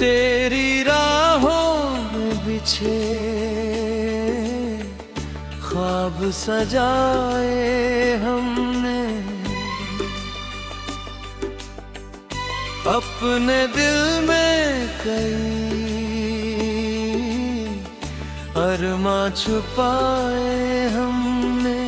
तेरी राहों में बिछे ख्वाब सजाए हमने, अपने दिल में कई अरमां छुपाए हमने।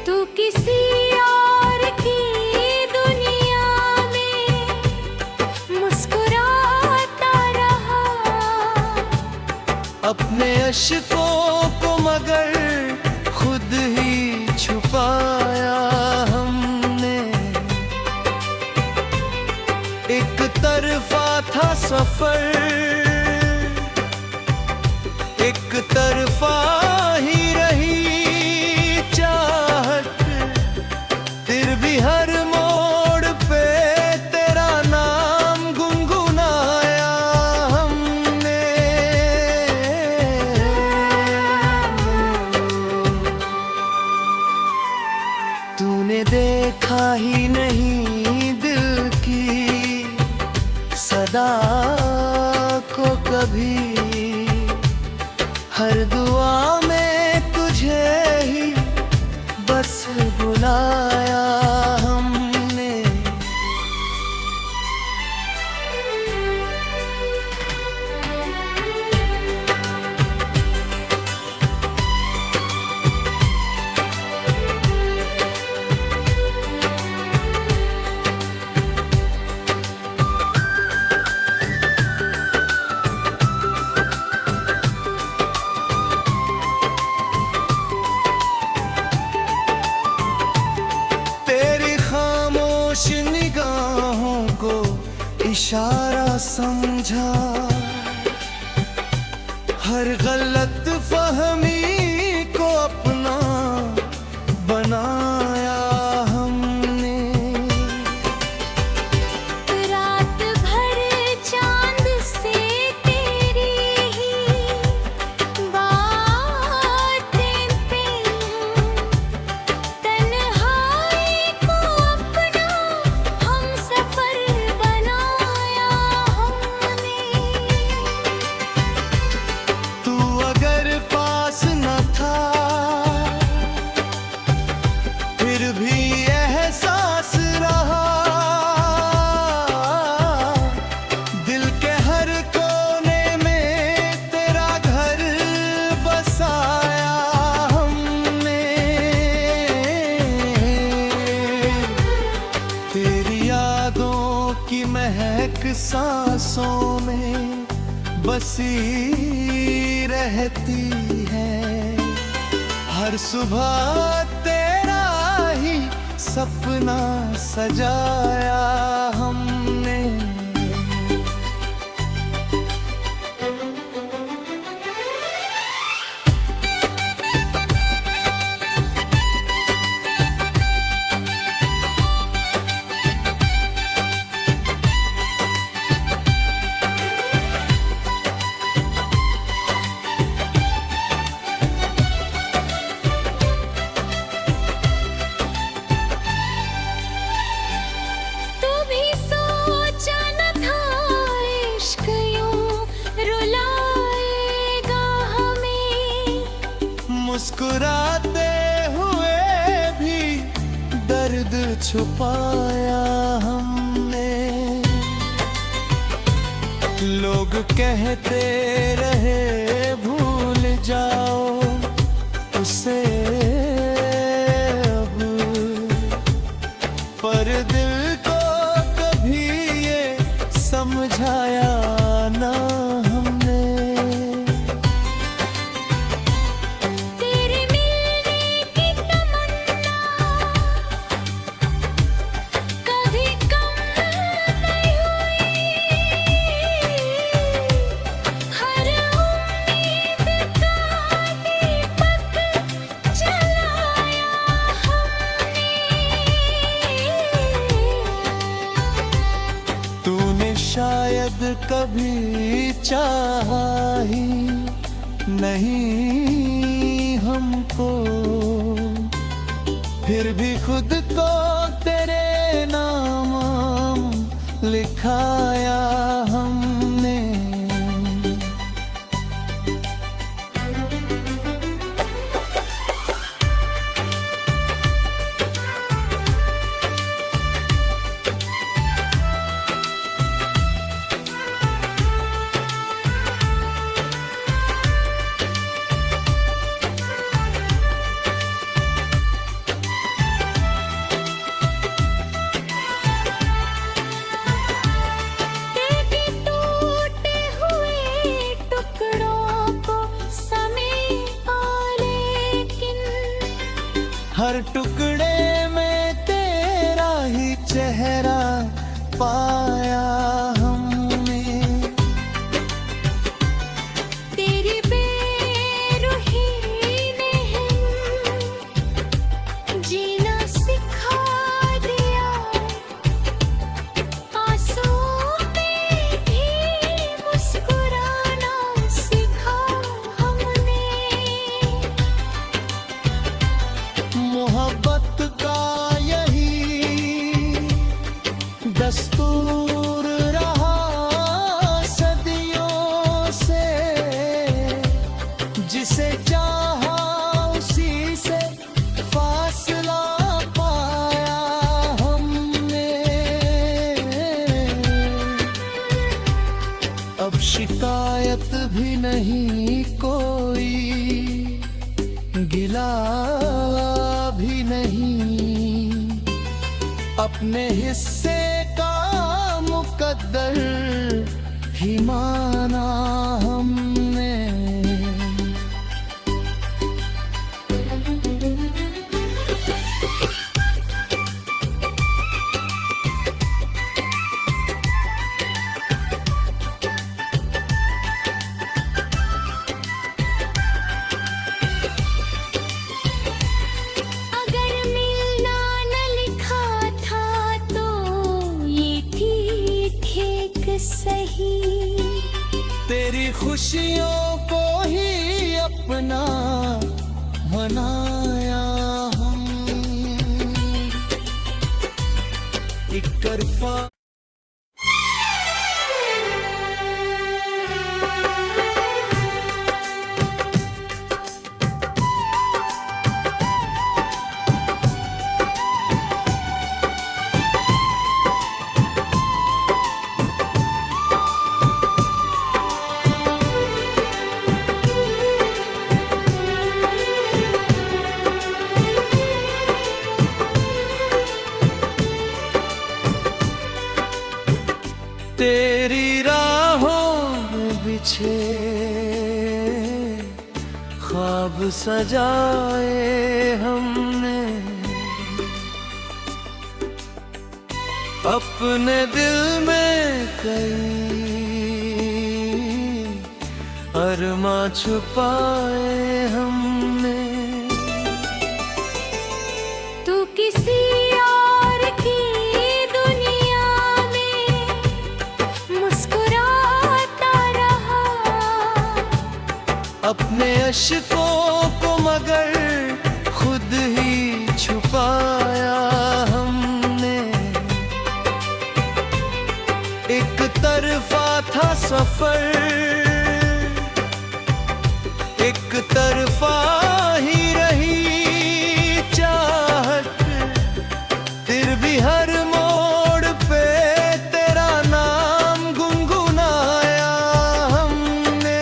तू किसी और की दुनिया में मुस्कुराता रहा, अपने अश्कों को मगर खुद ही छुपाया हमने। एक तरफा था सफर, एक तरफा ही रही चाहत, फिर भी हर मोड़ पे तेरा नाम गुनगुनाया हमने। तूने देखा ही नहीं दिल की सदा को कभी, हर दुआ में तुझे ही बस बुलाया हमने। निगाहों को इशारा समझा, हर गलत फहमी को अपना बनाया हमने। रात भर चांद से तेरी ही बातें पे तन्हाई को अपना हम सफर बनाया हमने। तू अगर पास न था फिर भी एहसास रहा, दिल के हर कोने में तेरा घर बसाया हमने। तेरी यादों की महक सांसों में बसी रहती है, हर सुबह तेरा ही सपना सजाया हमने। मुस्कुराते हुए भी दर्द छुपाया हमने। लोग कहते रहे भूल जाओ उसे अब, पर दिल को कभी ये समझाया ना हमने। शायद कभी चाहा ही नहीं हमको, फिर भी खुद को तेरे नाम लिखा पाया हमने। तेरी बेरुखी ने जीना सिखा दिया, आंसुओं पे भी मुस्कुराना सिखा हमने। मोहब्बत का यही दस्तूर रहा सदियों से, जिसे चाहा उसी से फासला पाया हमने। अब शिकायत भी नहीं कोई, गिला भी नहीं, अपने हिस्से का मुकद्दर ही माना हमने। अगर मिलना न लिखा था तो ये ठीक सही, तेरी खुशियों को ही अपना बनाया हम। एक तरफा तेरी राहों में बिछे ख्वाब सजाए हमने, अपने दिल में कई अरमा छुपाए हमने। तू किसी और की दुनिया में मुस्कुराता रहा, अपने अश्कों को मगर खुद ही छुपाया हमने। एक तरफा था सफर, एक तरफा ही रही चाहत, फिर भी हर मोड़ पे तेरा नाम गुनगुनाया हमने।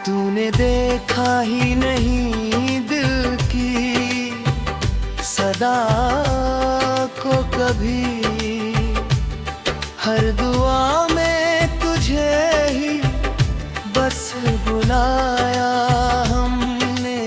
तूने देखा ही नहीं दिल की सदा को कभी, हर दुआ में तुझे ही बस बुलाया हमने।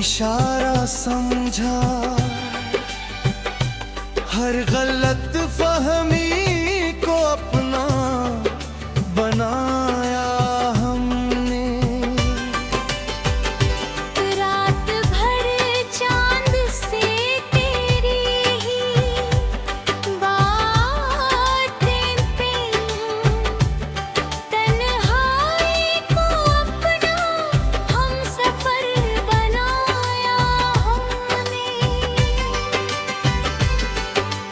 इशारा समझा, हर गलत फहमी को अपना बनाया हमने। रात भर चांद से तेरी ही बातें पे तन्हाई को अपना हम सफर बनाया हमने।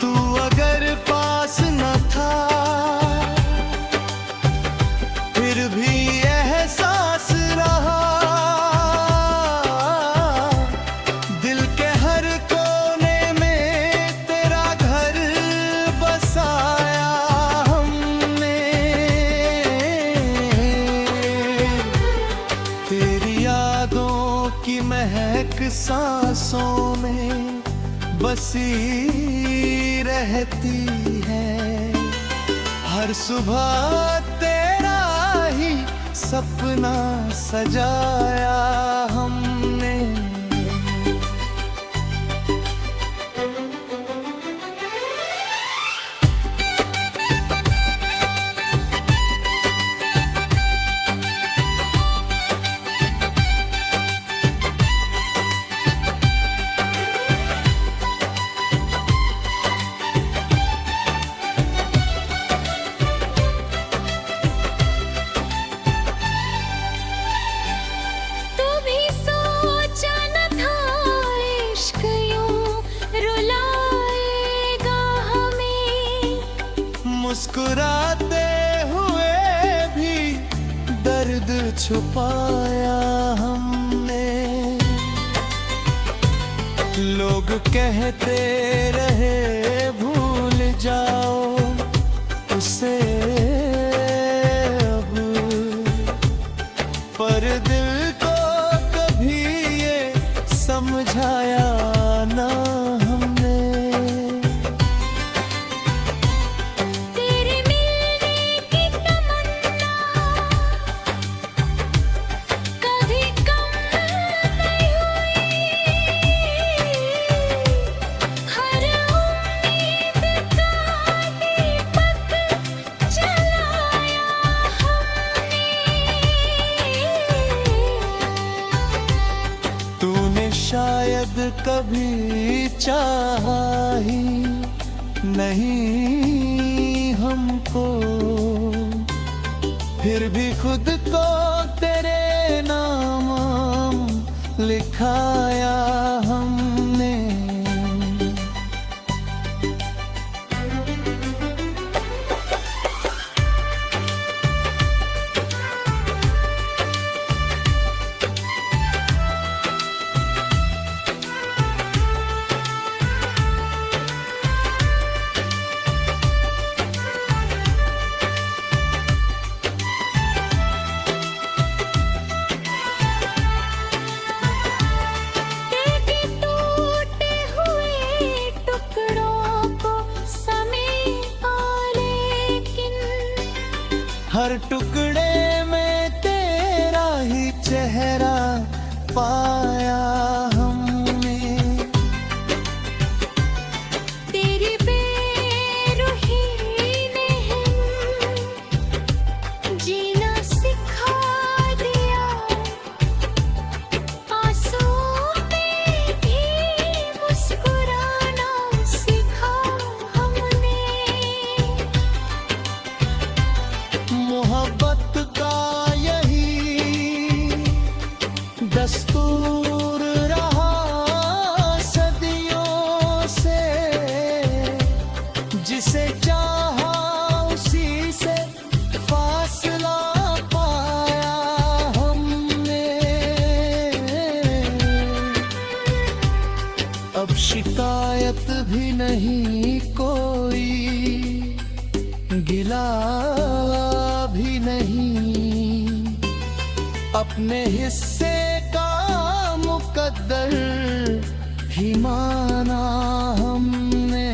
तू अगर पास यादों की महक सांसों में बसी रहती है। हर सुबह तेरा ही सपना सजाया हमने। तू भी सोचा न था इश्क यूं रुलाएगा हमें। मुस्कुराते हुए भी दर्द छुपाया हमने। लोग कहते रहे भूल जाओ उसे अब, पर दिल को कभी ये समझाया ना हमने। तेरे मिलने की तमन्ना कभी कम नहीं हुई। हर उम्मीद का दीपक जलाया हमने। तूने शायद कभी चाहा ही नहीं हमको, फिर भी खुद को तेरे नाम लिखाया हमने। तेरे टूटे हुए टुकड़ों को समेटा लेकिन हर टुकड़े में तेरा ही चेहरा पाया हमने। तेरी बेरुखी ने जीना सिखा दिया। आंसुओं पे भी मुस्कुराना सीखा हमने। मोहब्बत का यही दस्तूर रहा सदियों से। जिसे चाहा उसी से फासला पाया हमने। अब शिकायत भी नहीं कोई, गिला भी नहीं। अपने हिस्से का मुकद्दर ही माना हमने।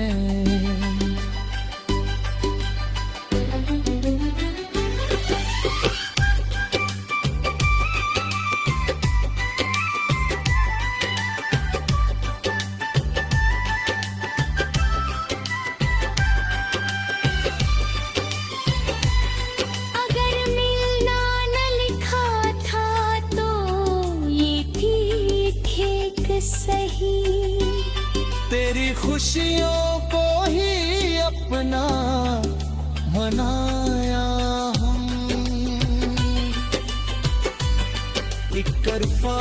अगर मिलना न लिखा था तो ये ठीक सही। तेरी खुशियों को ही अपना बनाया हमने। एक तरफा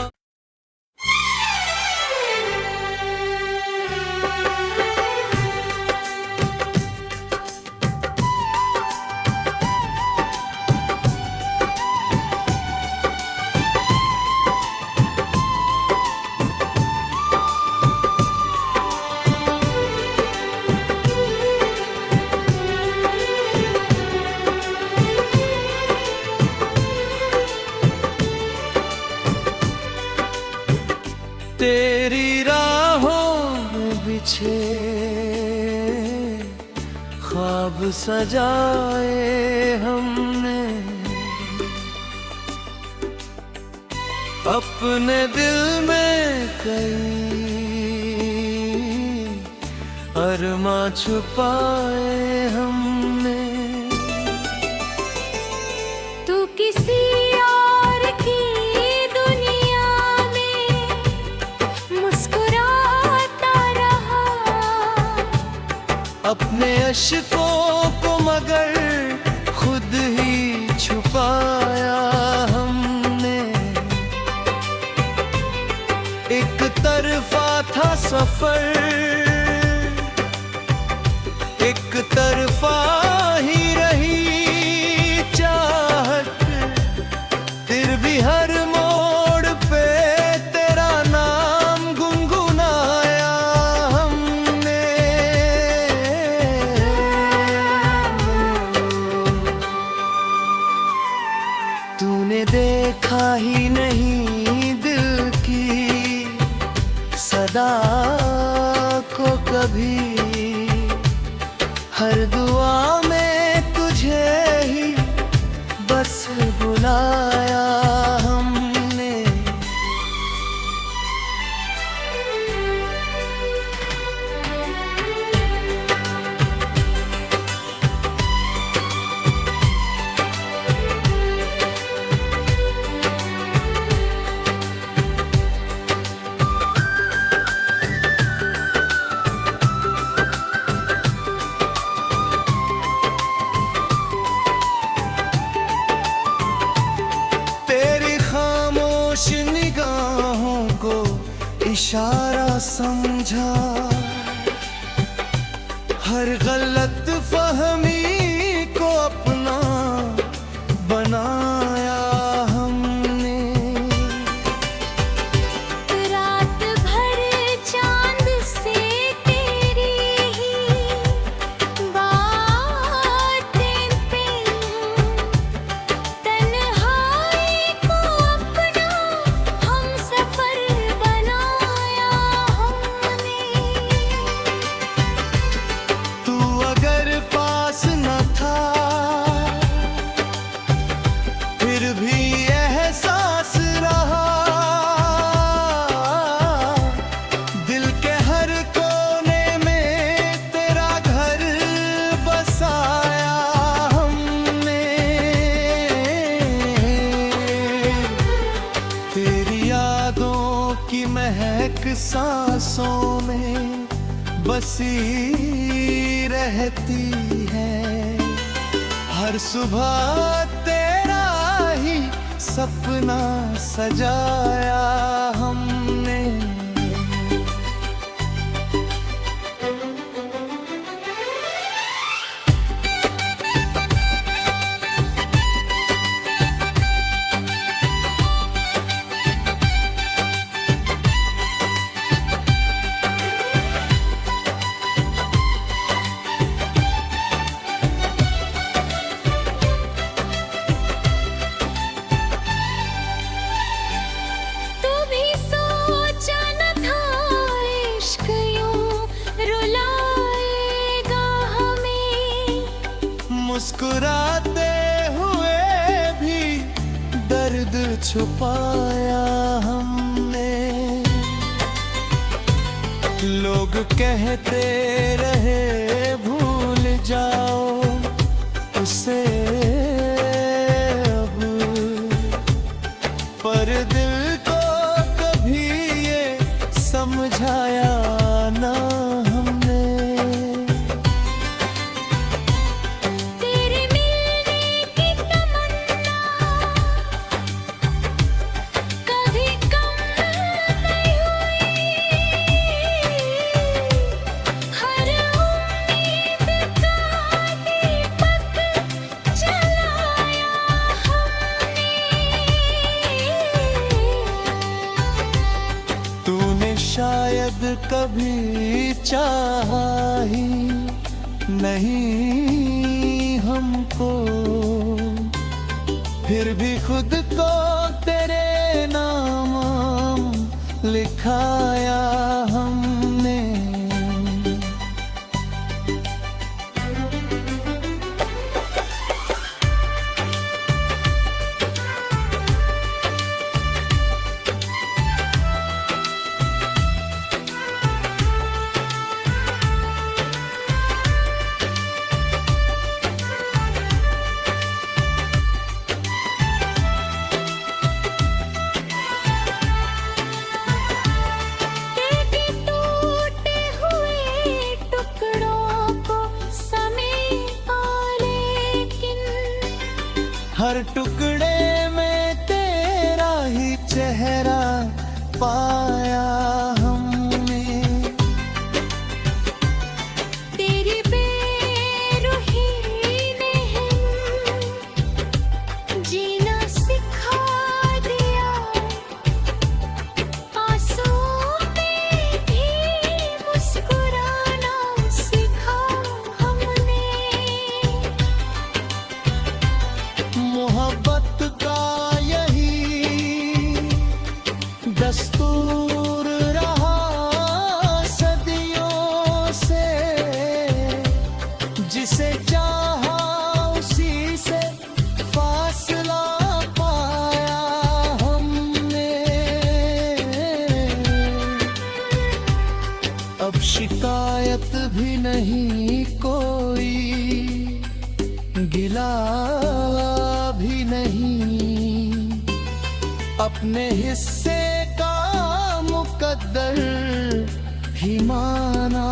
तेरी राहों में बिछे ख्वाब सजाए हमने, अपने दिल में कई अरमां छुपाए हमने। तू किसी और की दुनिया में मुस्कुराता रहा, अपने अश्कों को मगर खुद ही छुपाया हमने। एक तरफा था सफर, एक तरफा ही रही चाहत, फिर भी हर मोड़ पे तेरा नाम गुनगुनाया हमने। तूने देखा ही नहीं दिल की सदा को कभी, हर दुआ में तुझे ही बस बुलाया हमने। निगाहों को इशारा समझा, हर गलत फहमी को अपना बनाया हमने। रात भर चांद से तेरी ही बातें पे तन्हाई को अपना हम सफर बनाया हमने। तू अगर पास न था फिर भी एहसास रहा, दिल के हर कोने में तेरा घर बसाया हमने। तेरी यादों की महक सांसों में बसी रहती है, हर सुबह तेरा ही सपना सजाया हमने। तू भी सोचा न था इश्क यूं रुलाएगा हमें, मुस्कुराते हुए भी दर्द छुपाया हमने। लोग कहते रहे भूल जाओ उसे अब, पर दिल को कभी ये समझाया ना हमने। तेरे मिलने की तमन्ना कभी कम नहीं हुई, हर उम्मीद का दीपक जलाया हमने। तूने शायद कभी चाहा ही नहीं हमको, फिर भी खुद को तेरे नाम लिखा पाया हमने। तेरी बेरुखी ने जीना सिखा दिया, आंसुओं में भी मुस्कुराना सीखा हमने। मोहब्बत का यही दस्तूर रहा सदियों से, जिसे चाहा उसी से फासला पाया हमने। अब शिकायत भी नहीं कोई, गिला भी नहीं, अपने हिस्से का मुकद्दर ही माना